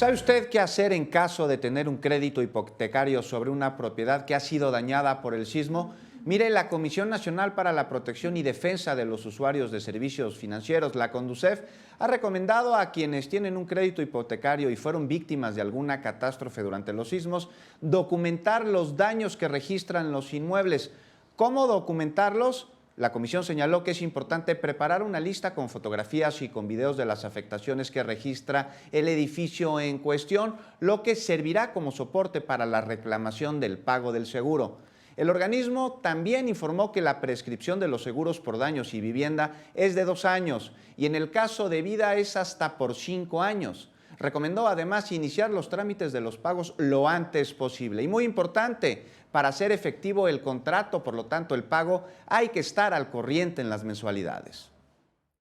¿Sabe usted qué hacer en caso de tener un crédito hipotecario sobre una propiedad que ha sido dañada por el sismo? Mire, la Comisión Nacional para la Protección y Defensa de los Usuarios de Servicios Financieros, la CONDUCEF, ha recomendado a quienes tienen un crédito hipotecario y fueron víctimas de alguna catástrofe durante los sismos, documentar los daños que registran los inmuebles. ¿Cómo documentarlos? La comisión señaló que es importante preparar una lista con fotografías y con videos de las afectaciones que registra el edificio en cuestión, lo que servirá como soporte para la reclamación del pago del seguro. El organismo también informó que la prescripción de los seguros por daños y vivienda es de 2 años y en el caso de vida es hasta por 5 años. Recomendó además iniciar los trámites de los pagos lo antes posible. Y muy importante, para hacer efectivo el contrato, por lo tanto el pago, hay que estar al corriente en las mensualidades.